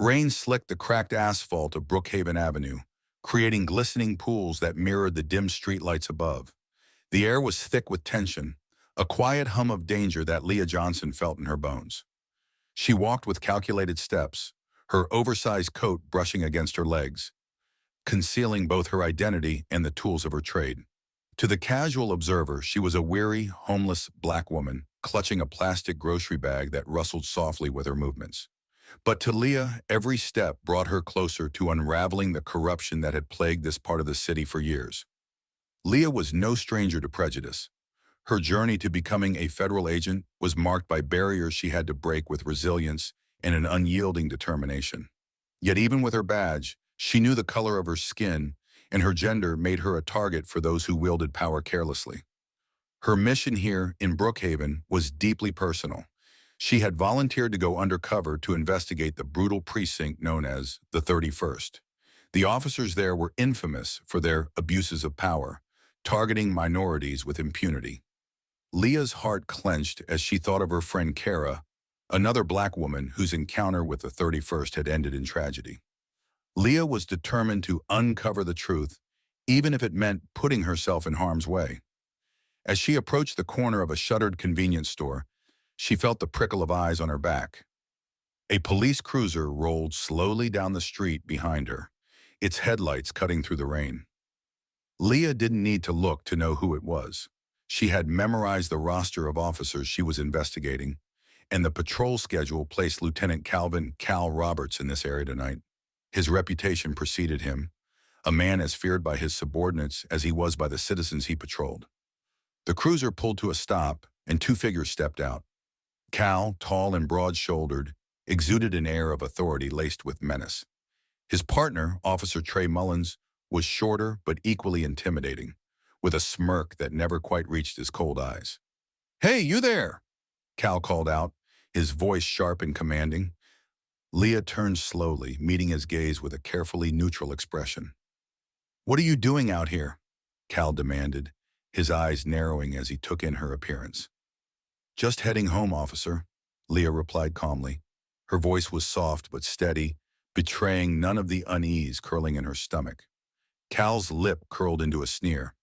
Rain slicked the cracked asphalt of Brookhaven Avenue, creating glistening pools that mirrored the dim streetlights above. The air was thick with tension, a quiet hum of danger that Leah Johnson felt in her bones. She walked with calculated steps, her oversized coat brushing against her legs, concealing both her identity and the tools of her trade. To the casual observer, she was a weary, homeless black woman, clutching a plastic grocery bag that rustled softly with her movements. But to Leah, every step brought her closer to unraveling the corruption that had plagued this part of the city for years. Leah was no stranger to prejudice. Her journey to becoming a federal agent was marked by barriers she had to break with resilience and an unyielding determination. Yet even with her badge, she knew the color of her skin, and her gender made her a target for those who wielded power carelessly. Her mission here in Brookhaven was deeply personal. She had volunteered to go undercover to investigate the brutal precinct known as the 31st. The officers there were infamous for their abuses of power, targeting minorities with impunity. Leah's heart clenched as she thought of her friend Kara, another black woman whose encounter with the 31st had ended in tragedy. Leah was determined to uncover the truth, even if it meant putting herself in harm's way. As she approached the corner of a shuttered convenience store, she felt the prickle of eyes on her back. A police cruiser rolled slowly down the street behind her, its headlights cutting through the rain. Leah didn't need to look to know who it was. She had memorized the roster of officers she was investigating, and the patrol schedule placed Lieutenant Calvin "Cal" Roberts in this area tonight. His reputation preceded him, a man as feared by his subordinates as he was by the citizens he patrolled. The cruiser pulled to a stop, and two figures stepped out. Cal, tall and broad-shouldered, exuded an air of authority laced with menace. His partner, Officer Trey Mullins, was shorter but equally intimidating, with a smirk that never quite reached his cold eyes. "Hey, you there!" Cal called out, his voice sharp and commanding. Leah turned slowly, meeting his gaze with a carefully neutral expression. "What are you doing out here?" Cal demanded, his eyes narrowing as he took in her appearance. "Just heading home, officer," Leah replied calmly. Her voice was soft but steady, betraying none of the unease curling in her stomach. Cal's lip curled into a sneer.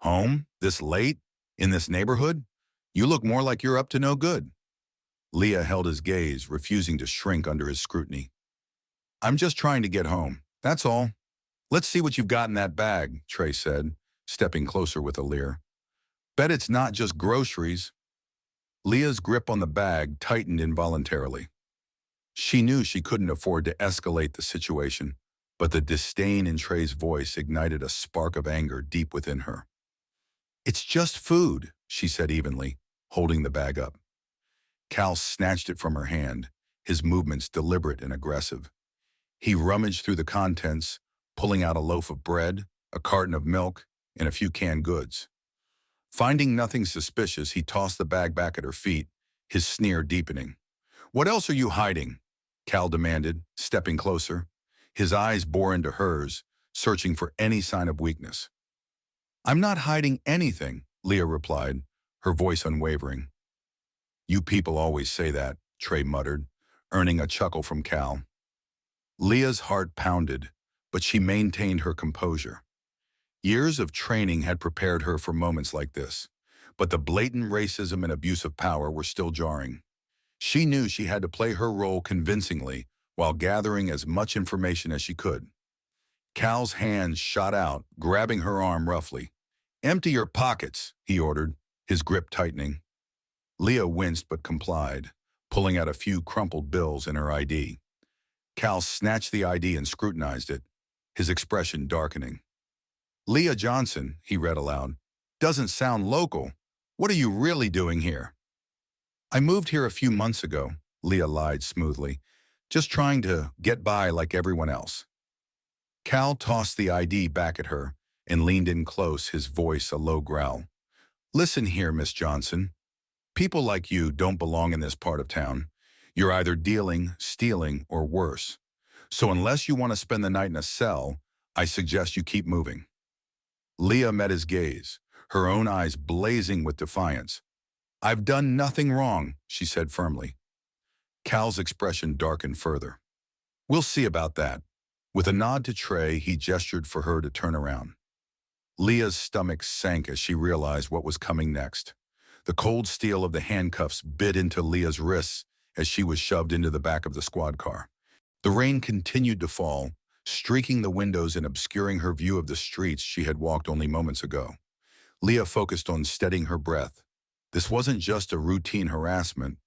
"Home? This late? In this neighborhood? You look more like you're up to no good." Leah held his gaze, refusing to shrink under his scrutiny. "I'm just trying to get home, that's all." "Let's see what you've got in that bag," Trey said, stepping closer with a leer. "Bet it's not just groceries." Leah's grip on the bag tightened involuntarily. She knew she couldn't afford to escalate the situation, but the disdain in Trey's voice ignited a spark of anger deep within her. "It's just food," she said evenly, holding the bag up. Cal snatched it from her hand, his movements deliberate and aggressive. He rummaged through the contents, pulling out a loaf of bread, a carton of milk, and a few canned goods. Finding nothing suspicious, he tossed the bag back at her feet, his sneer deepening. "What else are you hiding?" Cal demanded, stepping closer. His eyes bore into hers, searching for any sign of weakness. "I'm not hiding anything," Leah replied, her voice unwavering. "You people always say that," Trey muttered, earning a chuckle from Cal. Leah's heart pounded, but she maintained her composure. Years of training had prepared her for moments like this, but the blatant racism and abuse of power were still jarring. She knew she had to play her role convincingly while gathering as much information as she could. Cal's hands shot out, grabbing her arm roughly. "Empty your pockets," he ordered, his grip tightening. Leah winced but complied, pulling out a few crumpled bills and her ID. Cal snatched the ID and scrutinized it, his expression darkening. "Leah Johnson," he read aloud. "Doesn't sound local. What are you really doing here?" "I moved here a few months ago," Leah lied smoothly, "just trying to get by like everyone else." Cal tossed the ID back at her and leaned in close, his voice a low growl. "Listen here, Miss Johnson. People like you don't belong in this part of town. You're either dealing, stealing, or worse. So unless you want to spend the night in a cell, I suggest you keep moving." Leah met his gaze, her own eyes blazing with defiance. "I've done nothing wrong," she said firmly. Cal's expression darkened further. We'll see about that. With a nod to Trey, he gestured for her to turn around. Leah's stomach sank as she realized what was coming next. The cold steel of the handcuffs bit into Leah's wrists as she was shoved into the back of the squad car. The rain continued to fall, streaking the windows and obscuring her view of the streets she had walked only moments ago. Leah focused on steadying her breath. This wasn't just a routine harassment.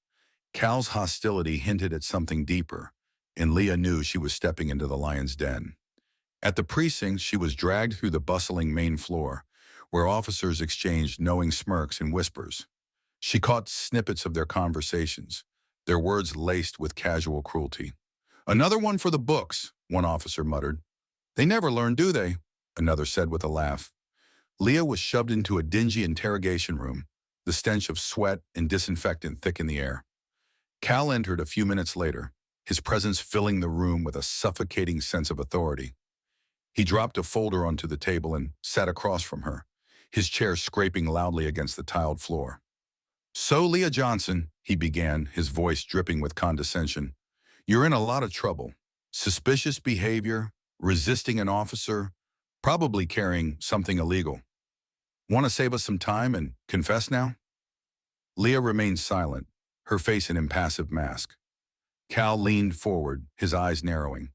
Cal's hostility hinted at something deeper, and Leah knew she was stepping into the lion's den. At the precinct, she was dragged through the bustling main floor, where officers exchanged knowing smirks and whispers. She caught snippets of their conversations, their words laced with casual cruelty. "Another one for the books," one officer muttered. "They never learn, do they?" another said with a laugh. Leah was shoved into a dingy interrogation room, the stench of sweat and disinfectant thick in the air. Cal entered a few minutes later, his presence filling the room with a suffocating sense of authority. He dropped a folder onto the table and sat across from her, his chair scraping loudly against the tiled floor. "So, Leah Johnson," he began, his voice dripping with condescension, "you're in a lot of trouble. Suspicious behavior, resisting an officer, probably carrying something illegal. Want to save us some time and confess now?" Leah remained silent, her face an impassive mask. Cal leaned forward, his eyes narrowing.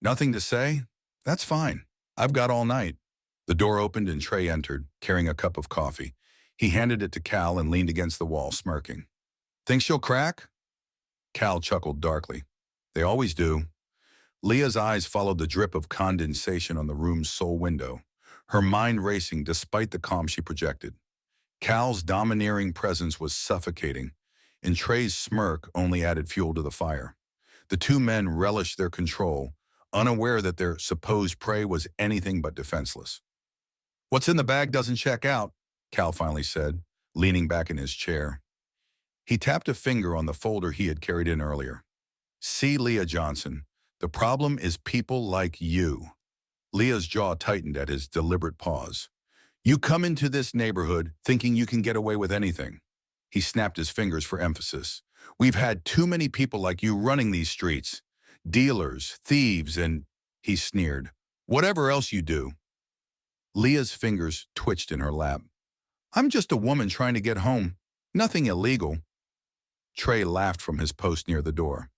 "Nothing to say? That's fine. I've got all night." The door opened and Trey entered, carrying a cup of coffee. He handed it to Cal and leaned against the wall, smirking. "Think she'll crack?" Cal chuckled darkly. "They always do." Leah's eyes followed the drip of condensation on the room's sole window, her mind racing despite the calm she projected. Cal's domineering presence was suffocating, and Trey's smirk only added fuel to the fire. The two men relished their control, unaware that their supposed prey was anything but defenseless. "What's in the bag doesn't check out," Cal finally said, leaning back in his chair. He tapped a finger on the folder he had carried in earlier. "See, Leah Johnson, the problem is people like you." Leah's jaw tightened at his deliberate pause. "You come into this neighborhood thinking you can get away with anything." He snapped his fingers for emphasis. "We've had too many people like you running these streets. Dealers, thieves, and," he sneered, "whatever else you do." Leah's fingers twitched in her lap. "I'm just a woman trying to get home. Nothing illegal." Trey laughed from his post near the door.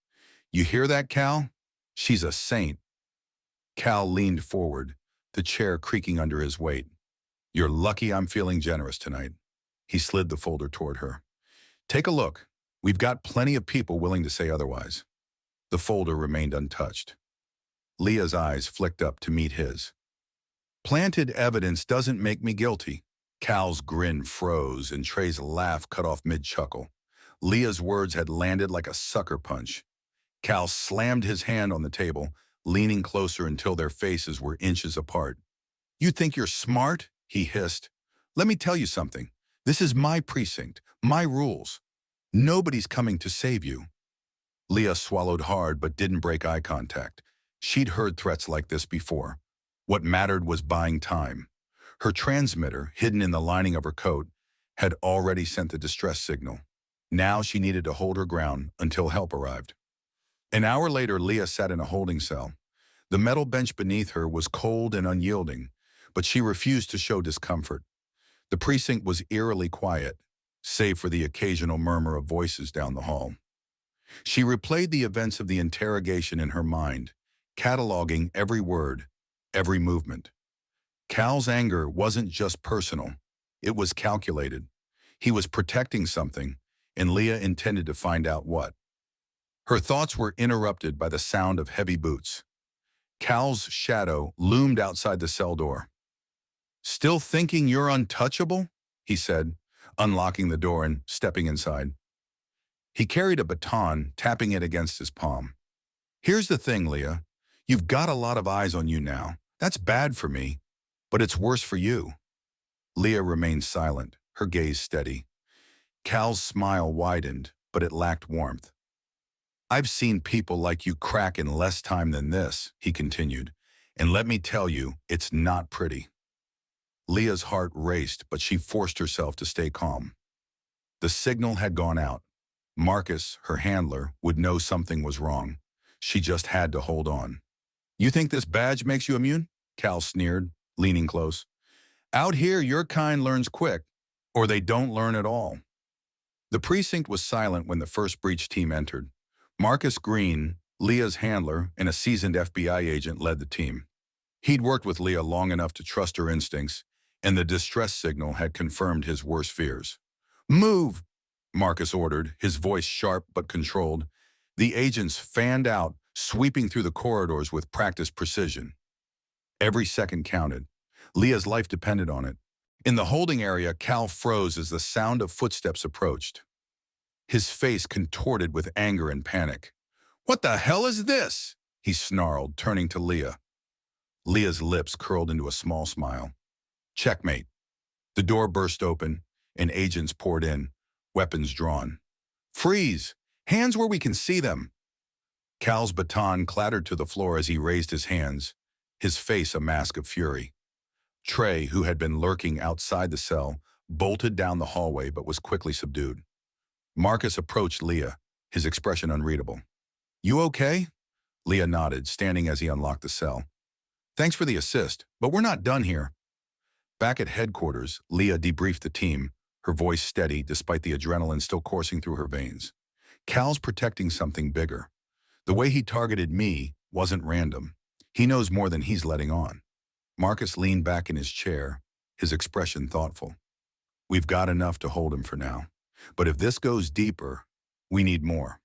"You hear that, Cal? She's a saint." Cal leaned forward, the chair creaking under his weight. "You're lucky I'm feeling generous tonight." He slid the folder toward her. "Take a look. We've got plenty of people willing to say otherwise." The folder remained untouched. Leah's eyes flicked up to meet his. "Planted evidence doesn't make me guilty." Cal's grin froze and Trey's laugh cut off mid-chuckle. Leah's words had landed like a sucker punch. Cal slammed his hand on the table, leaning closer until their faces were inches apart. "You think you're smart?" he hissed. "Let me tell you something. This is my precinct, my rules. Nobody's coming to save you." Leah swallowed hard but didn't break eye contact. She'd heard threats like this before. What mattered was buying time. Her transmitter, hidden in the lining of her coat, had already sent the distress signal. Now she needed to hold her ground until help arrived. An hour later, Leah sat in a holding cell. The metal bench beneath her was cold and unyielding, but she refused to show discomfort. The precinct was eerily quiet, save for the occasional murmur of voices down the hall. She replayed the events of the interrogation in her mind, cataloging every word, every movement. Cal's anger wasn't just personal. It was calculated. He was protecting something, and Leah intended to find out what. Her thoughts were interrupted by the sound of heavy boots. Cal's shadow loomed outside the cell door. "Still thinking you're untouchable?" he said, unlocking the door and stepping inside. He carried a baton, tapping it against his palm. "Here's the thing, Leah. You've got a lot of eyes on you now. That's bad for me, but it's worse for you." Leah remained silent, her gaze steady. Cal's smile widened, but it lacked warmth. "I've seen people like you crack in less time than this," he continued, "and let me tell you, it's not pretty." Leah's heart raced, but she forced herself to stay calm. The signal had gone out. Marcus, her handler, would know something was wrong. She just had to hold on. You think this badge makes you immune? Cal sneered, leaning close. Out here, your kind learns quick, or they don't learn at all. The precinct was silent when the first breach team entered. Marcus Green, Leah's handler and a seasoned FBI agent, led the team. He'd worked with Leah long enough to trust her instincts, and the distress signal had confirmed his worst fears. Move, Marcus ordered, his voice sharp but controlled. The agents fanned out, sweeping through the corridors with practiced precision. Every second counted. Leah's life depended on it. In the holding area, Cal froze as the sound of footsteps approached. His face contorted with anger and panic. What the hell is this? He snarled, turning to Leah. Leah's lips curled into a small smile. Checkmate. The door burst open, and agents poured in, weapons drawn. Freeze! Hands where we can see them! Cal's baton clattered to the floor as he raised his hands, his face a mask of fury. Trey, who had been lurking outside the cell, bolted down the hallway but was quickly subdued. Marcus approached Leah, his expression unreadable. You okay? Leah nodded, standing as he unlocked the cell. Thanks for the assist, but we're not done here. Back at headquarters, Leah debriefed the team, her voice steady despite the adrenaline still coursing through her veins. Cal's protecting something bigger. The way he targeted me wasn't random. He knows more than he's letting on. Marcus leaned back in his chair, his expression thoughtful. We've got enough to hold him for now. But if this goes deeper, we need more.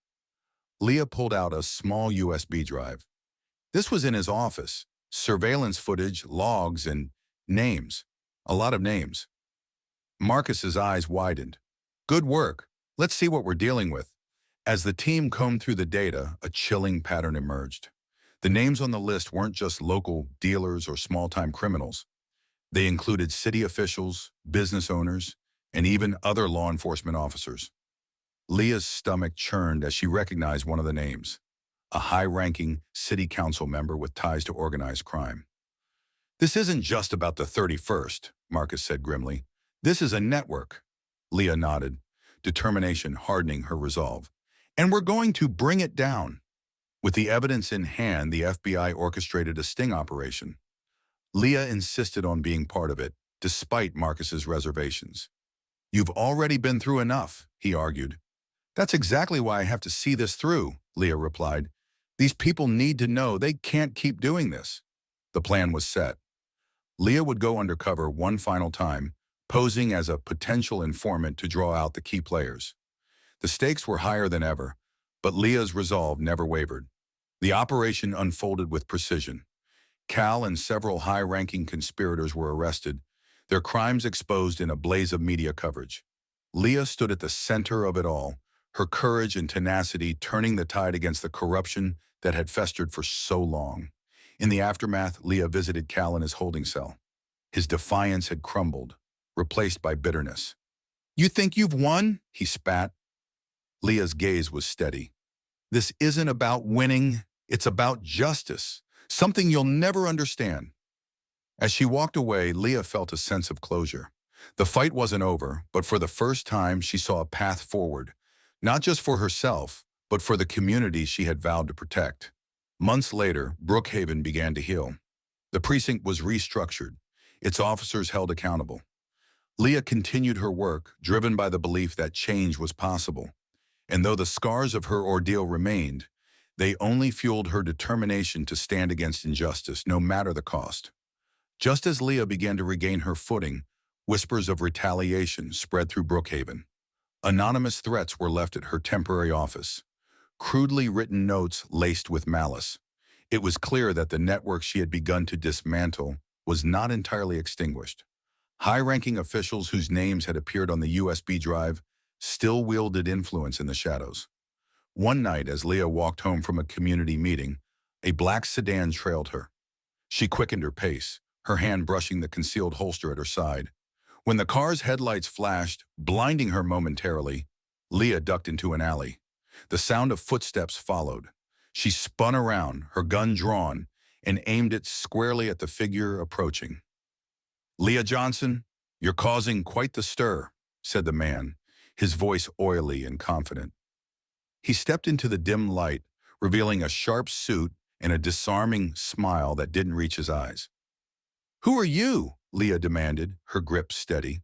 Leah pulled out a small USB drive. This was in his office. Surveillance footage, logs, and names. A lot of names. Marcus's eyes widened. Good work. Let's see what we're dealing with. As the team combed through the data, a chilling pattern emerged. The names on the list weren't just local dealers or small-time criminals. They included city officials, business owners, and even other law enforcement officers. Leah's stomach churned as she recognized one of the names, a high-ranking city council member with ties to organized crime. This isn't just about the 31st, Marcus said grimly. This is a network. Leah nodded, determination hardening her resolve. And we're going to bring it down. With the evidence in hand, the FBI orchestrated a sting operation. Leah insisted on being part of it, despite Marcus's reservations. You've already been through enough, he argued. That's exactly why I have to see this through, Leah replied. These people need to know they can't keep doing this. The plan was set. Leah would go undercover one final time, posing as a potential informant to draw out the key players. The stakes were higher than ever, but Leah's resolve never wavered. The operation unfolded with precision. Cal and several high-ranking conspirators were arrested, their crimes exposed in a blaze of media coverage. Leah stood at the center of it all, her courage and tenacity turning the tide against the corruption that had festered for so long. In the aftermath, Leah visited Cal in his holding cell. His defiance had crumbled, replaced by bitterness. You think you've won? He spat. Leah's gaze was steady. This isn't about winning, it's about justice, something you'll never understand. As she walked away, Leah felt a sense of closure. The fight wasn't over, but for the first time she saw a path forward, not just for herself, but for the community she had vowed to protect. Months later, Brookhaven began to heal. The precinct was restructured, its officers held accountable. Leah continued her work, driven by the belief that change was possible. And though the scars of her ordeal remained, they only fueled her determination to stand against injustice, no matter the cost. Just as Leah began to regain her footing, whispers of retaliation spread through Brookhaven. Anonymous threats were left at her temporary office, crudely written notes laced with malice. It was clear that the network she had begun to dismantle was not entirely extinguished. High-ranking officials whose names had appeared on the USB drive still wielded influence in the shadows. One night, as Leah walked home from a community meeting, a black sedan trailed her. She quickened her pace, her hand brushing the concealed holster at her side. When the car's headlights flashed, blinding her momentarily, Leah ducked into an alley. The sound of footsteps followed. She spun around, her gun drawn, and aimed it squarely at the figure approaching. Leah Johnson, you're causing quite the stir, said the man, his voice oily and confident. He stepped into the dim light, revealing a sharp suit and a disarming smile that didn't reach his eyes. "Who are you?" Leah demanded, her grip steady.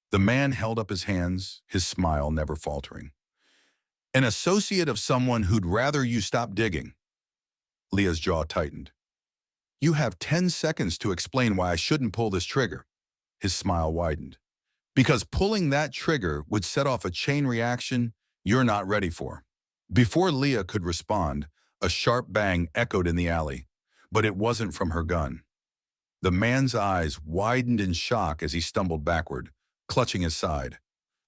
The man held up his hands, his smile never faltering. "An associate of someone who'd rather you stop digging." Leah's jaw tightened. "You have 10 seconds to explain why I shouldn't pull this trigger." His smile widened. "Because pulling that trigger would set off a chain reaction you're not ready for." Before Leah could respond, a sharp bang echoed in the alley, but it wasn't from her gun. The man's eyes widened in shock as he stumbled backward, clutching his side.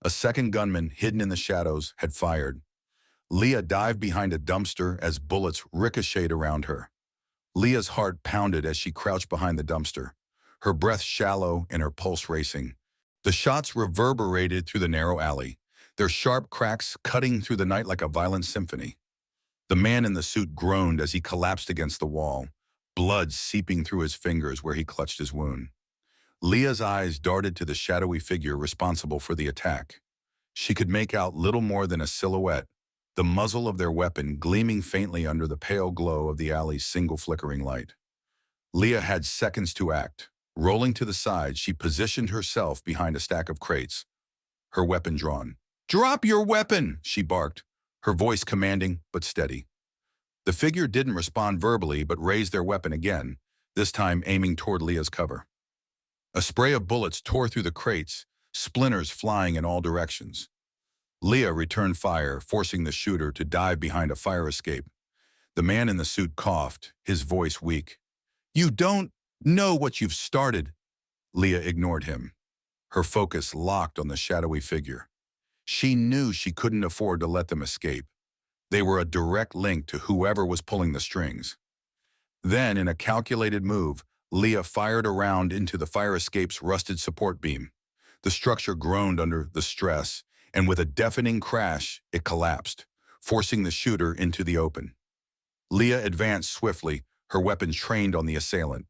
A second gunman, hidden in the shadows, had fired. Leah dived behind a dumpster as bullets ricocheted around her. Leah's heart pounded as she crouched behind the dumpster, her breath shallow and her pulse racing. The shots reverberated through the narrow alley, their sharp cracks cutting through the night like a violent symphony. The man in the suit groaned as he collapsed against the wall, blood seeping through his fingers where he clutched his wound. Leah's eyes darted to the shadowy figure responsible for the attack. She could make out little more than a silhouette, the muzzle of their weapon gleaming faintly under the pale glow of the alley's single flickering light. Leah had seconds to act. Rolling to the side, she positioned herself behind a stack of crates, her weapon drawn. "Drop your weapon!" she barked, her voice commanding but steady. The figure didn't respond verbally but raised their weapon again, this time aiming toward Leah's cover. A spray of bullets tore through the crates, splinters flying in all directions. Leah returned fire, forcing the shooter to dive behind a fire escape. The man in the suit coughed, his voice weak. "You don't know what you've started." Leah ignored him, her focus locked on the shadowy figure. She knew she couldn't afford to let them escape. They were a direct link to whoever was pulling the strings. Then, in a calculated move, Leah fired a round into the fire escape's rusted support beam. The structure groaned under the stress, and with a deafening crash, it collapsed, forcing the shooter into the open. Leah advanced swiftly, her weapon trained on the assailant.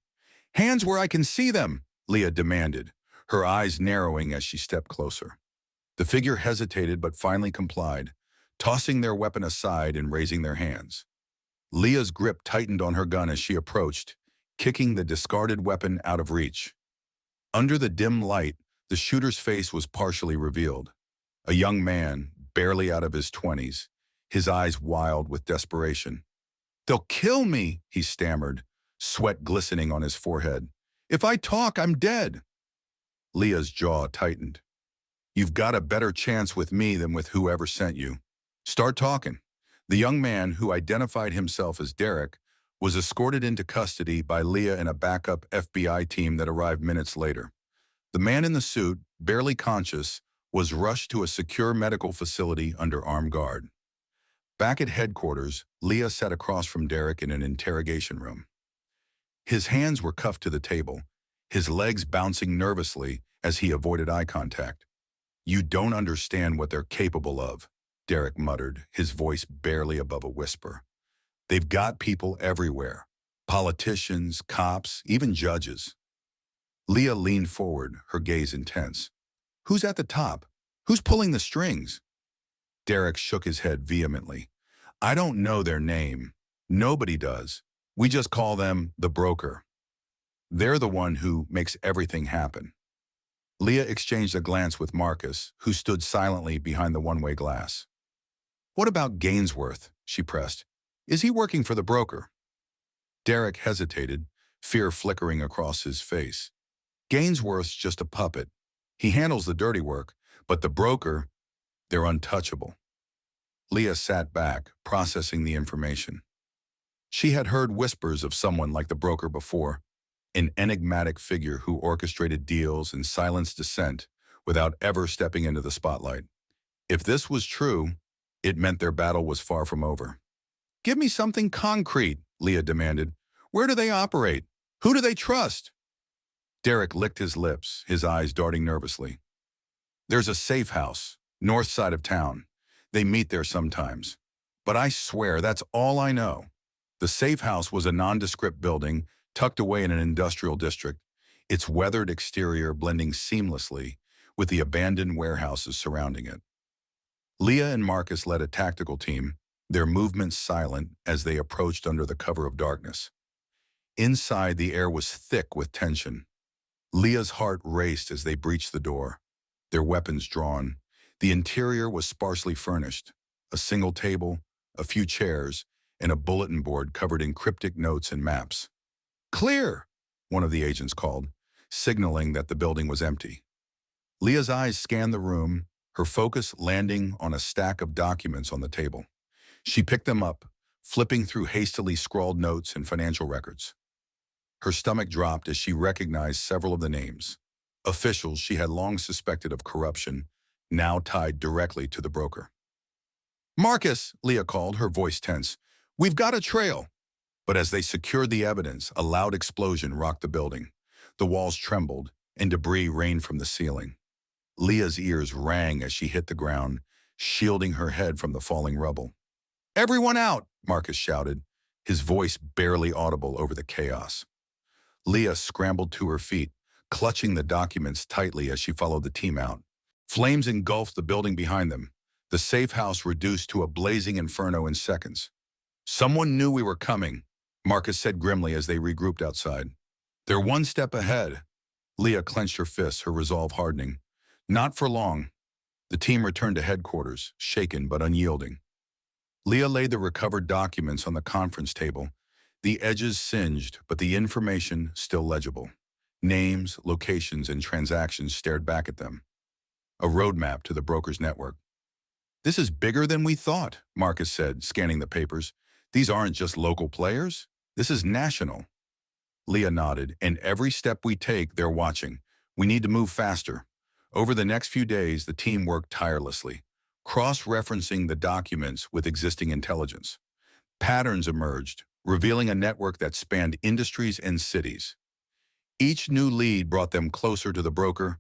"Hands where I can see them," Leah demanded, her eyes narrowing as she stepped closer. The figure hesitated but finally complied, tossing their weapon aside and raising their hands. Leah's grip tightened on her gun as she approached, kicking the discarded weapon out of reach. Under the dim light, the shooter's face was partially revealed. A young man, barely out of his 20s, his eyes wild with desperation. "They'll kill me," he stammered, sweat glistening on his forehead. "If I talk, I'm dead." Leah's jaw tightened. "You've got a better chance with me than with whoever sent you. Start talking." The young man, who identified himself as Derek, was escorted into custody by Leah and a backup FBI team that arrived minutes later. The man in the suit, barely conscious, was rushed to a secure medical facility under armed guard. Back at headquarters, Leah sat across from Derek in an interrogation room. His hands were cuffed to the table, his legs bouncing nervously as he avoided eye contact. "You don't understand what they're capable of," Derek muttered, his voice barely above a whisper. "They've got people everywhere. Politicians, cops, even judges." Leah leaned forward, her gaze intense. "Who's at the top? Who's pulling the strings?" Derek shook his head vehemently. "I don't know their name. Nobody does. We just call them the broker. They're the one who makes everything happen." Leah exchanged a glance with Marcus, who stood silently behind the one-way glass. "What about Gainsworth?" she pressed. "Is he working for the broker?" Derek hesitated, fear flickering across his face. "Gainsworth's just a puppet. He handles the dirty work, but the broker, they're untouchable." Leah sat back, processing the information. She had heard whispers of someone like the broker before, an enigmatic figure who orchestrated deals and silenced dissent without ever stepping into the spotlight. If this was true, it meant their battle was far from over. "Give me something concrete," Leah demanded. "Where do they operate? Who do they trust?" Derek licked his lips, his eyes darting nervously. "There's a safe house, north side of town. They meet there sometimes. But I swear that's all I know." The safe house was a nondescript building tucked away in an industrial district, its weathered exterior blending seamlessly with the abandoned warehouses surrounding it. Leah and Marcus led a tactical team, their movements silent as they approached under the cover of darkness. Inside, the air was thick with tension. Leah's heart raced as they breached the door, their weapons drawn. The interior was sparsely furnished: a single table, a few chairs, and a bulletin board covered in cryptic notes and maps. "Clear!" one of the agents called, signaling that the building was empty. Leah's eyes scanned the room, her focus landing on a stack of documents on the table. She picked them up, flipping through hastily scrawled notes and financial records. Her stomach dropped as she recognized several of the names. Officials she had long suspected of corruption, now tied directly to the broker. "Marcus," Leah called, her voice tense. "We've got a trail." But as they secured the evidence, a loud explosion rocked the building. The walls trembled, and debris rained from the ceiling. Leah's ears rang as she hit the ground, shielding her head from the falling rubble. "Everyone out!" Marcus shouted, his voice barely audible over the chaos. Leah scrambled to her feet, clutching the documents tightly as she followed the team out. Flames engulfed the building behind them, the safe house reduced to a blazing inferno in seconds. "Someone knew we were coming," Marcus said grimly as they regrouped outside. "They're one step ahead." Leah clenched her fists, her resolve hardening. Not for long. The team returned to headquarters, shaken but unyielding. Leah laid the recovered documents on the conference table, the edges singed, but the information still legible. Names, locations, and transactions stared back at them. A roadmap to the broker's network. "This is bigger than we thought," Marcus said, scanning the papers. "These aren't just local players. This is national." Leah nodded. "And every step we take, they're watching. We need to move faster." Over the next few days, the team worked tirelessly, cross-referencing the documents with existing intelligence. Patterns emerged, revealing a network that spanned industries and cities. Each new lead brought them closer to the broker,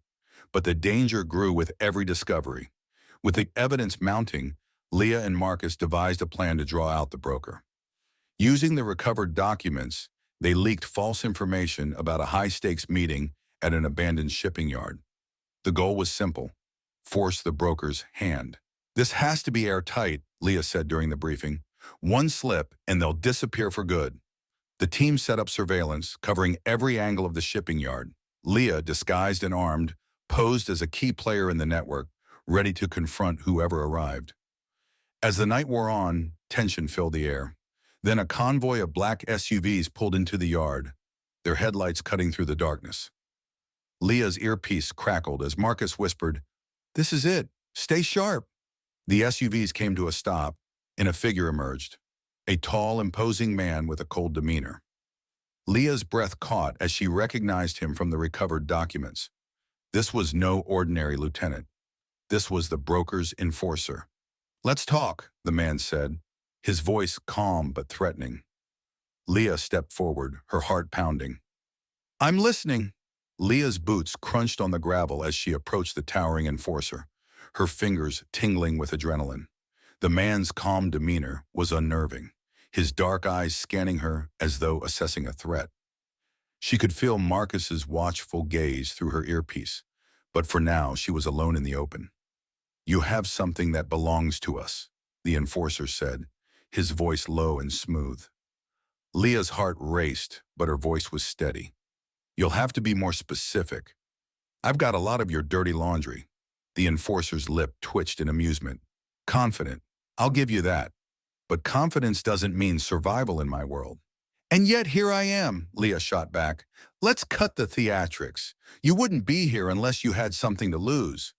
but the danger grew with every discovery. With the evidence mounting, Leah and Marcus devised a plan to draw out the broker. Using the recovered documents, they leaked false information about a high-stakes meeting at an abandoned shipping yard. The goal was simple: force the broker's hand. "This has to be airtight," Leah said during the briefing. "One slip and they'll disappear for good." The team set up surveillance, covering every angle of the shipping yard. Leah, disguised and armed, posed as a key player in the network, ready to confront whoever arrived. As the night wore on, tension filled the air. Then a convoy of black SUVs pulled into the yard, their headlights cutting through the darkness. Leah's earpiece crackled as Marcus whispered, "This is it. Stay sharp." The SUVs came to a stop, and a figure emerged, a tall, imposing man with a cold demeanor. Leah's breath caught as she recognized him from the recovered documents. This was no ordinary lieutenant. This was the broker's enforcer. "Let's talk," the man said, his voice calm but threatening. Leah stepped forward, her heart pounding. "I'm listening." Leah's boots crunched on the gravel as she approached the towering enforcer, her fingers tingling with adrenaline. The man's calm demeanor was unnerving, his dark eyes scanning her as though assessing a threat. She could feel Marcus's watchful gaze through her earpiece, but for now she was alone in the open. "You have something that belongs to us," the enforcer said, his voice low and smooth. Leah's heart raced, but her voice was steady. "You'll have to be more specific." "I've got a lot of your dirty laundry." The enforcer's lip twitched in amusement. "Confident. I'll give you that. But confidence doesn't mean survival in my world." "And yet here I am," Leah shot back. "Let's cut the theatrics. You wouldn't be here unless you had something to lose.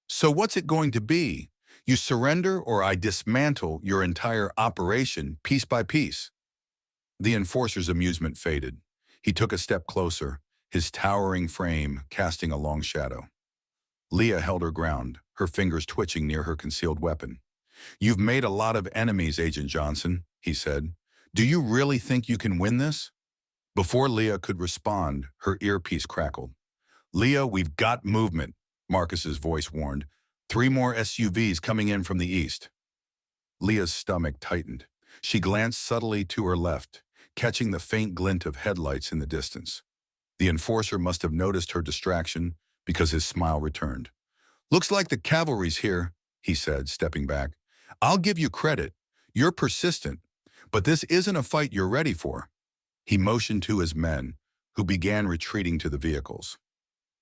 So what's it going to be? You surrender or I dismantle your entire operation piece by piece." The enforcer's amusement faded. He took a step closer, his towering frame casting a long shadow. Leah held her ground, her fingers twitching near her concealed weapon. "You've made a lot of enemies, Agent Johnson," he said. "Do you really think you can win this?" Before Leah could respond, her earpiece crackled. "Leah, we've got movement," Marcus's voice warned. "3 more SUVs coming in from the east." Leah's stomach tightened. She glanced subtly to her left, catching the faint glint of headlights in the distance. The enforcer must have noticed her distraction because his smile returned. "Looks like the cavalry's here," he said, stepping back. "I'll give you credit. You're persistent, but this isn't a fight you're ready for." He motioned to his men, who began retreating to the vehicles.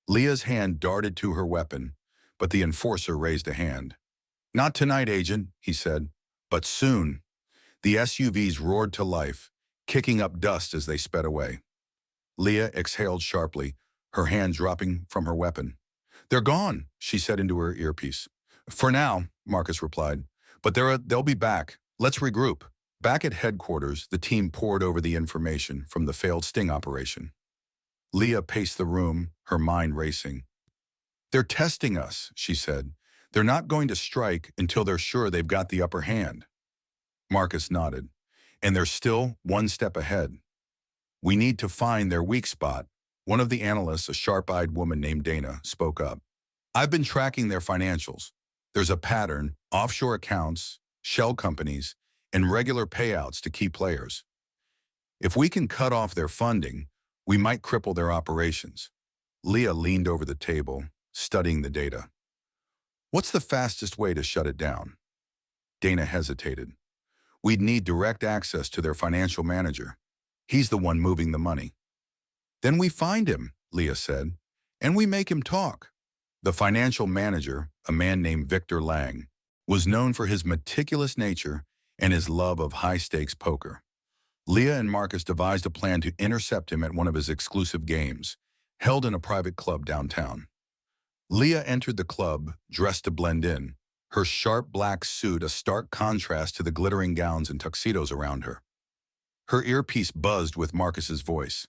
Leah's hand darted to her weapon, but the enforcer raised a hand. "Not tonight, Agent," he said, "but soon." The SUVs roared to life, kicking up dust as they sped away. Leah exhaled sharply, her hand dropping from her weapon. "They're gone," she said into her earpiece. "For now," Marcus replied, "but they'll be back. Let's regroup." Back at headquarters, the team pored over the information from the failed sting operation. Leah paced the room, her mind racing. "They're testing us," she said. "They're not going to strike until they're sure they've got the upper hand." Marcus nodded. "And they're still one step ahead. We need to find their weak spot." One of the analysts, a sharp-eyed woman named Dana, spoke up. "I've been tracking their financials. There's a pattern: offshore accounts, shell companies, and regular payouts to key players. If we can cut off their funding, we might cripple their operations." Leah leaned over the table, studying the data. "What's the fastest way to shut it down?" Dana hesitated. "We'd need direct access to their financial manager. He's the one moving the money." "Then we find him," Leah said, "and we make him talk." The financial manager, a man named Victor Lang, was known for his meticulous nature and his love of high-stakes poker. Leah and Marcus devised a plan to intercept him at one of his exclusive games, held in a private club downtown. Leah entered the club, dressed to blend in, her sharp black suit a stark contrast to the glittering gowns and tuxedos around her. Her earpiece buzzed with Marcus's voice.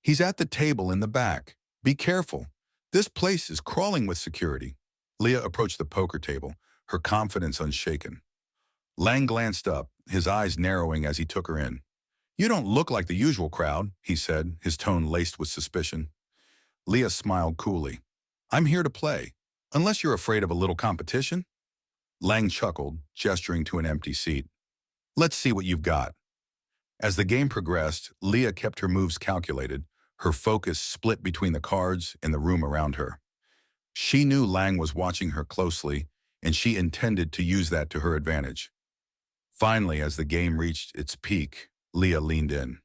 "He's at the table in the back. Be careful. This place is crawling with security." Leah approached the poker table, her confidence unshaken. Lang glanced up, his eyes narrowing as he took her in. "You don't look like the usual crowd," he said, his tone laced with suspicion. Leah smiled coolly. "I'm here to play, unless you're afraid of a little competition." Lang chuckled, gesturing to an empty seat. "Let's see what you've got." As the game progressed, Leah kept her moves calculated, her focus split between the cards and the room around her. She knew Lang was watching her closely, and she intended to use that to her advantage. Finally, as the game reached its peak, Leah leaned in.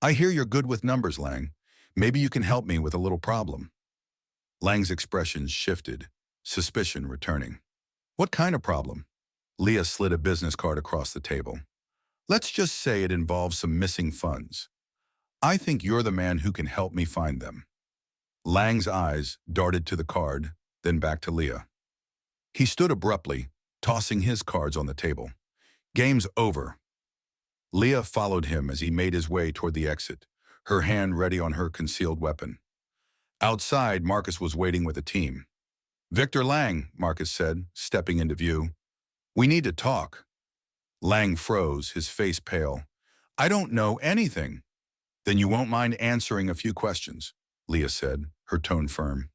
"I hear you're good with numbers, Lang. Maybe you can help me with a little problem." Lang's expression shifted, suspicion returning. "What kind of problem?" Leah slid a business card across the table. "Let's just say it involves some missing funds. I think you're the man who can help me find them." Lang's eyes darted to the card, then back to Leah. He stood abruptly, tossing his cards on the table. "Game's over." Leah followed him as he made his way toward the exit, her hand ready on her concealed weapon. Outside, Marcus was waiting with a team. "Victor Lang," Marcus said, stepping into view. "We need to talk." Lang froze, his face pale. "I don't know anything." "Then you won't mind answering a few questions," Leah said, her tone firm.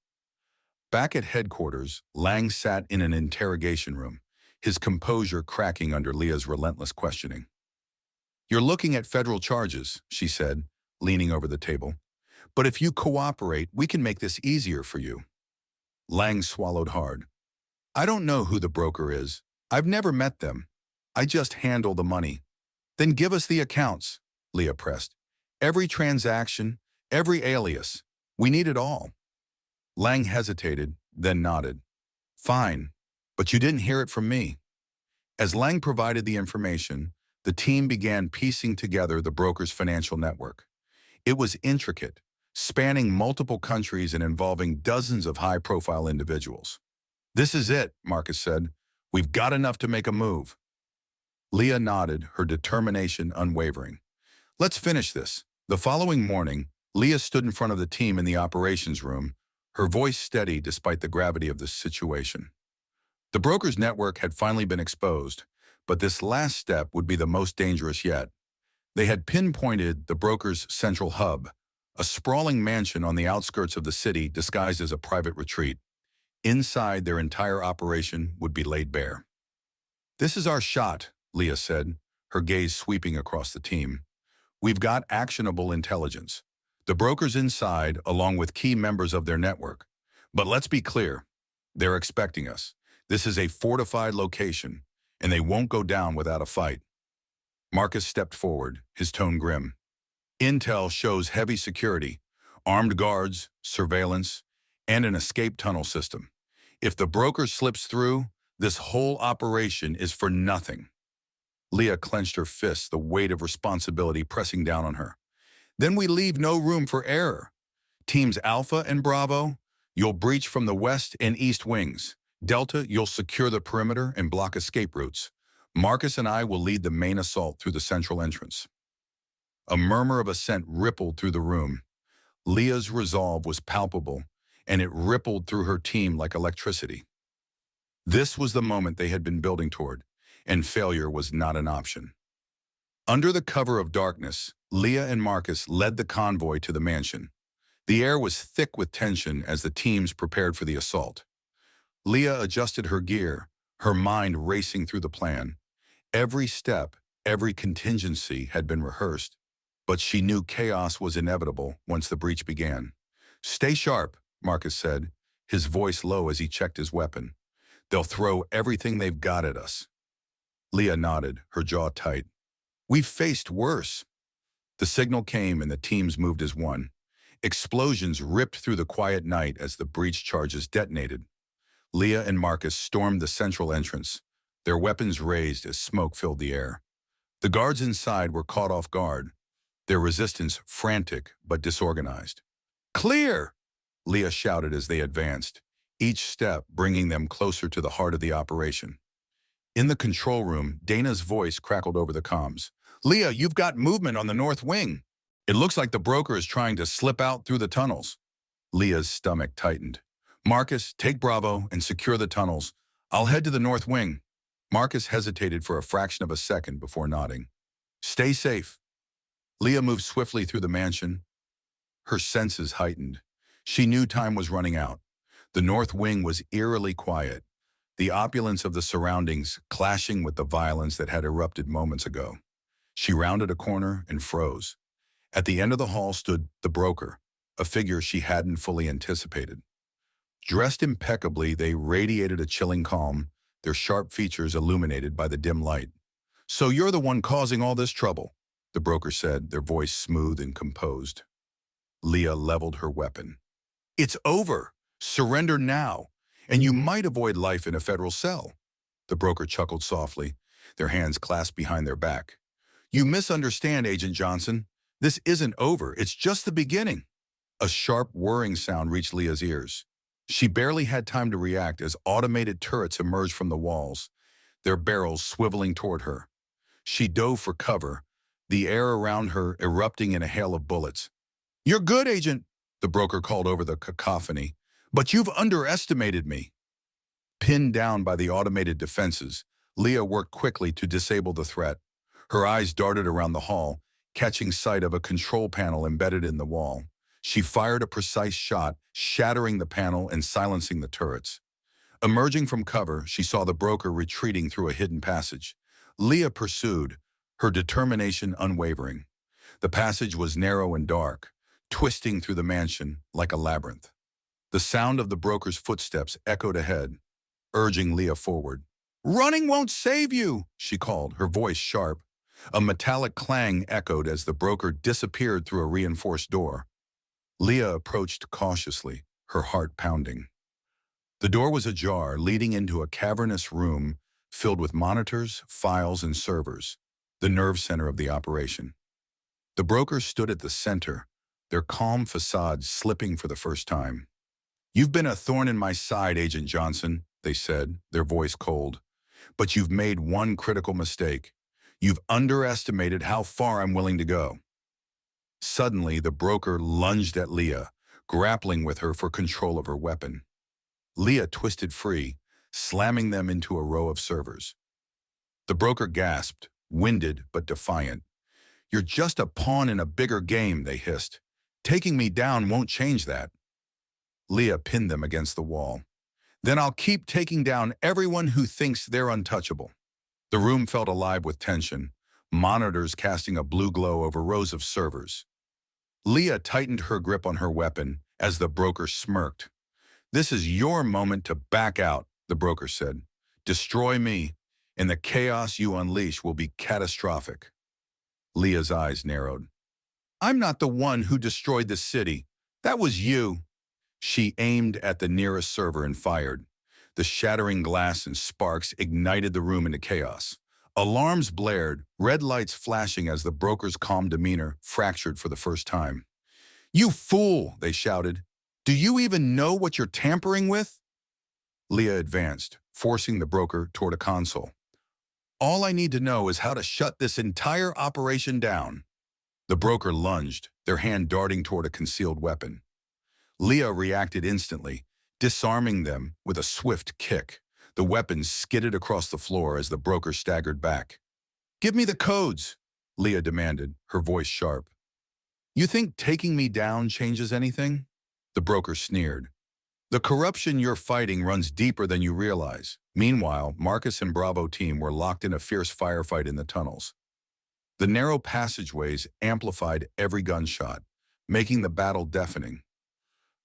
Back at headquarters, Lang sat in an interrogation room, his composure cracking under Leah's relentless questioning. "You're looking at federal charges," she said, leaning over the table. "But if you cooperate, we can make this easier for you." Lang swallowed hard. "I don't know who the broker is. I've never met them. I just handle the money." "Then give us the accounts," Leah pressed. "Every transaction, every alias. We need it all." Lang hesitated, then nodded. "Fine, but you didn't hear it from me." As Lang provided the information, the team began piecing together the broker's financial network. It was intricate, spanning multiple countries and involving dozens of high-profile individuals. "This is it," Marcus said. "We've got enough to make a move." Leah nodded, her determination unwavering. "Let's finish this." The following morning, Leah stood in front of the team in the operations room, her voice steady despite the gravity of the situation. The broker's network had finally been exposed, but this last step would be the most dangerous yet. They had pinpointed the broker's central hub, a sprawling mansion on the outskirts of the city disguised as a private retreat. Inside, their entire operation would be laid bare. "This is our shot," Leah said, her gaze sweeping across the team. "We've got actionable intelligence. The broker's inside, along with key members of their network. But let's be clear, they're expecting us. This is a fortified location, and they won't go down without a fight." Marcus stepped forward, his tone grim. Intel shows heavy security, armed guards, surveillance, and an escape tunnel system. If the broker slips through, this whole operation is for nothing. Leah clenched her fists, the weight of responsibility pressing down on her. Then we leave no room for error. Teams Alpha and Bravo, you'll breach from the west and east wings. Delta, you'll secure the perimeter and block escape routes. Marcus and I will lead the main assault through the central entrance. A murmur of assent rippled through the room. Leah's resolve was palpable, and it rippled through her team like electricity. This was the moment they had been building toward, and failure was not an option. Under the cover of darkness, Leah and Marcus led the convoy to the mansion. The air was thick with tension as the teams prepared for the assault. Leah adjusted her gear, her mind racing through the plan. Every step, every contingency had been rehearsed, but she knew chaos was inevitable once the breach began. "Stay sharp," Marcus said, his voice low as he checked his weapon. "They'll throw everything they've got at us." Leah nodded, her jaw tight. "We've faced worse." The signal came and the teams moved as one. Explosions ripped through the quiet night as the breach charges detonated. Leah and Marcus stormed the central entrance, their weapons raised as smoke filled the air. The guards inside were caught off guard, their resistance frantic but disorganized. "Clear!" Leah shouted as they advanced, each step bringing them closer to the heart of the operation. In the control room, Dana's voice crackled over the comms. "Leah, you've got movement on the north wing. It looks like the broker is trying to slip out through the tunnels." Leah's stomach tightened. "Marcus, take Bravo and secure the tunnels. I'll head to the north wing." Marcus hesitated for a fraction of a second before nodding. "Stay safe." Leah moved swiftly through the mansion, her senses heightened. She knew time was running out. The north wing was eerily quiet, the opulence of the surroundings clashing with the violence that had erupted moments ago. She rounded a corner and froze. At the end of the hall stood the broker, a figure she hadn't fully anticipated. Dressed impeccably, they radiated a chilling calm, their sharp features illuminated by the dim light. "So you're the one causing all this trouble," the broker said, their voice smooth and composed. Leah leveled her weapon. "It's over. Surrender now, and you might avoid life in a federal cell." The broker chuckled softly, their hands clasped behind their back. "You misunderstand, Agent Johnson. This isn't over. It's just the beginning." A sharp whirring sound reached Leah's ears. She barely had time to react as automated turrets emerged from the walls, their barrels swiveling toward her. She dove for cover, the air around her erupting in a hail of bullets. "You're good, Agent," the broker called over the cacophony, "but you've underestimated me." Pinned down by the automated defenses, Leah worked quickly to disable the threat. Her eyes darted around the hall, catching sight of a control panel embedded in the wall. She fired a precise shot, shattering the panel and silencing the turrets. Emerging from cover, she saw the broker retreating through a hidden passage. Leah pursued, her determination unwavering. The passage was narrow and dark, twisting through the mansion like a labyrinth. The sound of the broker's footsteps echoed ahead, urging Leah forward. "Running won't save you," she called, her voice sharp. A metallic clang echoed as the broker disappeared through a reinforced door. Leah approached cautiously, her heart pounding. The door was ajar, leading into a cavernous room filled with monitors, files, and servers, the nerve center of the operation. The brokers stood at the center, their calm facades slipping for the first time. "You've been a thorn in my side, Agent Johnson," they said, their voice cold. "But you've made one critical mistake. You've underestimated how far I'm willing to go." Suddenly, the broker lunged at Leah, grappling with her for control of her weapon. Leah twisted free, slamming them into a row of servers. The broker gasped, winded but defiant. "You're just a pawn in a bigger game," they hissed. "Taking me down won't change that." Leah pinned them against the wall. "Then I'll keep taking down everyone who thinks they're untouchable." The room felt alive with tension, monitors casting a blue glow over rows of servers. Leah tightened her grip on her weapon as the broker smirked. "This is your moment to back out," the broker said. "Destroy me, and the chaos you unleash will be catastrophic." Leah's eyes narrowed. I'm not the one who destroyed the city. That was you. She aimed at the nearest server and fired. The shattering glass and sparks ignited the room into chaos. Alarms blared, red lights flashing as the broker's calm demeanor fractured for the first time. You fool, they shouted. Do you even know what you're tampering with? Leah advanced, forcing the broker toward a console. All I need to know is how to shut this entire operation down. The broker lunged, their hand darting toward a concealed weapon. Leah reacted instantly, disarming them with a swift kick. The weapon skidded across the floor as the broker staggered back. Give me the codes, Leah demanded, her voice sharp. You think taking me down changes anything? The broker sneered. The corruption you're fighting runs deeper than you realize. Meanwhile, Marcus and Bravo team were locked in a fierce firefight in the tunnels. The narrow passageways amplified every gunshot, making the battle deafening.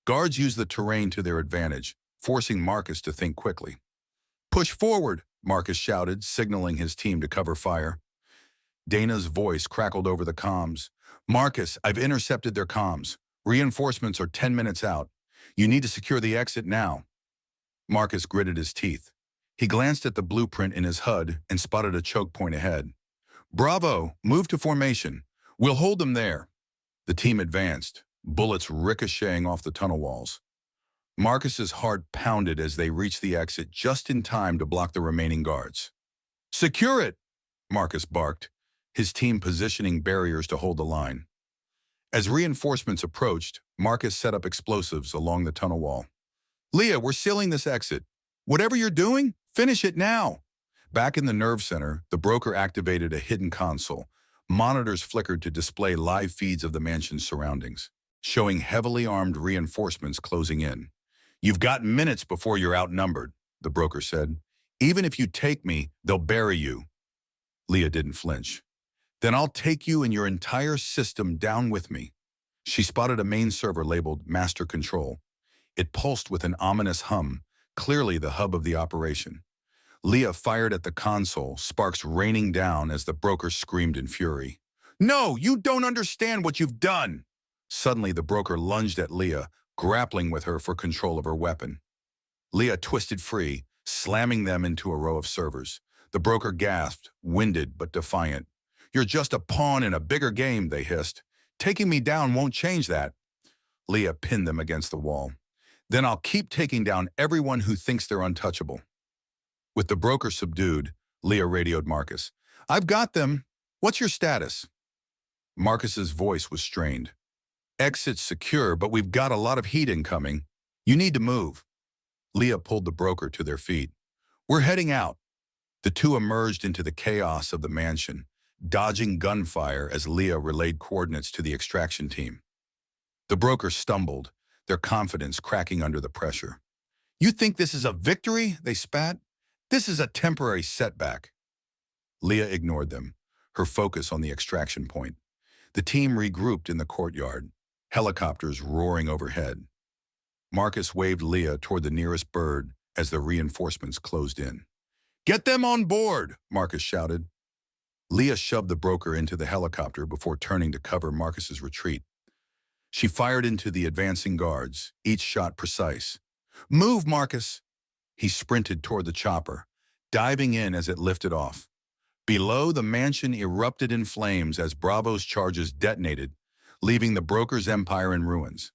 Guards used the terrain to their advantage, forcing Marcus to think quickly. Push forward, Marcus shouted, signaling his team to cover fire. Dana's voice crackled over the comms. Marcus, I've intercepted their comms. Reinforcements are 10 minutes out. You need to secure the exit now. Marcus gritted his teeth. He glanced at the blueprint in his HUD and spotted a choke point ahead. Bravo, move to formation. We'll hold them there. The team advanced, bullets ricocheting off the tunnel walls. Marcus's heart pounded as they reached the exit just in time to block the remaining guards. Secure it, Marcus barked, his team positioning barriers to hold the line. As reinforcements approached, Marcus set up explosives along the tunnel wall. Leah, we're sealing this exit. Whatever you're doing, finish it now. Back in the nerve center, the broker activated a hidden console. Monitors flickered to display live feeds of the mansion's surroundings, showing heavily armed reinforcements closing in. You've got minutes before you're outnumbered, the broker said. Even if you take me, they'll bury you. Leah didn't flinch. Then I'll take you and your entire system down with me. She spotted a main server labeled Master Control. It pulsed with an ominous hum, clearly the hub of the operation. Leah fired at the console, sparks raining down as the broker screamed in fury. No, you don't understand what you've done! Suddenly, the broker lunged at Leah, grappling with her for control of her weapon. Leah twisted free, slamming them into a row of servers. The broker gasped, winded but defiant. You're just a pawn in a bigger game, they hissed. Taking me down won't change that. Leah pinned them against the wall. Then I'll keep taking down everyone who thinks they're untouchable. With the broker subdued, Leah radioed Marcus. I've got them. What's your status? Marcus's voice was strained. Exit's secure, but we've got a lot of heat incoming. You need to move. Leah pulled the broker to their feet. We're heading out. The two emerged into the chaos of the mansion, dodging gunfire as Leah relayed coordinates to the extraction team. The broker stumbled, their confidence cracking under the pressure. You think this is a victory? They spat. This is a temporary setback. Leah ignored them, her focus on the extraction point. The team regrouped in the courtyard, helicopters roaring overhead. Marcus waved Leah toward the nearest bird as the reinforcements closed in. Get them on board, Marcus shouted. Leah shoved the broker into the helicopter before turning to cover Marcus's retreat. She fired into the advancing guards, each shot precise. Move, Marcus! He sprinted toward the chopper, diving in as it lifted off. Below, the mansion erupted in flames as Bravo's charges detonated, leaving the broker's empire in ruins.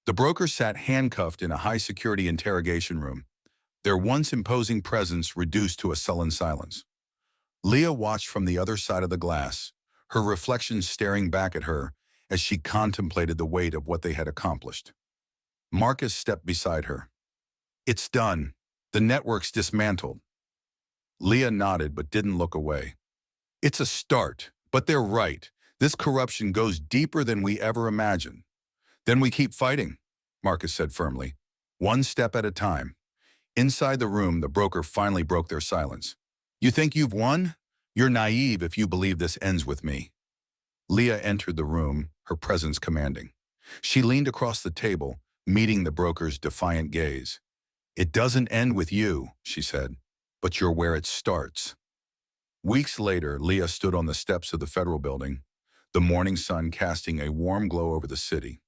The broker sat handcuffed in a high-security interrogation room, their once imposing presence reduced to a sullen silence. Leah watched from the other side of the glass, her reflection staring back at her as she contemplated the weight of what they had accomplished. Marcus stepped beside her. It's done. The network's dismantled. Leah nodded but didn't look away. It's a start, but they're right. This corruption goes deeper than we ever imagined. Then we keep fighting, Marcus said firmly, one step at a time. Inside the room, the broker finally broke their silence. You think you've won? You're naive if you believe this ends with me. Leah entered the room, her presence commanding. She leaned across the table, meeting the broker's defiant gaze. It doesn't end with you, she said, but you're where it starts. Weeks later, Leah stood on the steps of the federal building. the morning sun casting a warm glow over the city.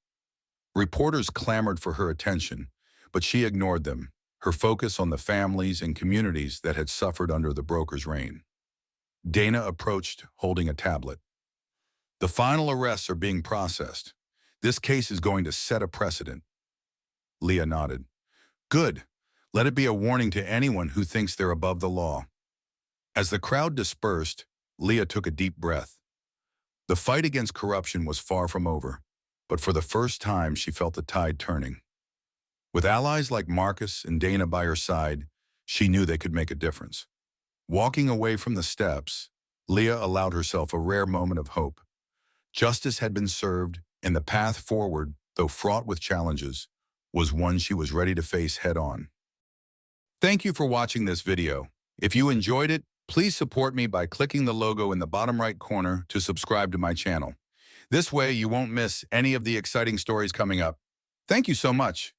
Reporters clamored for her attention, but she ignored them, her focus on the families and communities that had suffered under the broker's reign. Dana approached, holding a tablet. The final arrests are being processed. This case is going to set a precedent. Leah nodded. Good. Let it be a warning to anyone who thinks they're above the law. As the crowd dispersed, Leah took a deep breath. The fight against corruption was far from over, but for the first time she felt the tide turning. With allies like Marcus and Dana by her side, she knew they could make a difference. Walking away from the steps, Leah allowed herself a rare moment of hope. Justice had been served, and the path forward, though fraught with challenges, was one she was ready to face head-on. Thank you for watching this video. If you enjoyed it, please support me by clicking the logo in the bottom right corner to subscribe to my channel. This way you won't miss any of the exciting stories coming up. Thank you so much.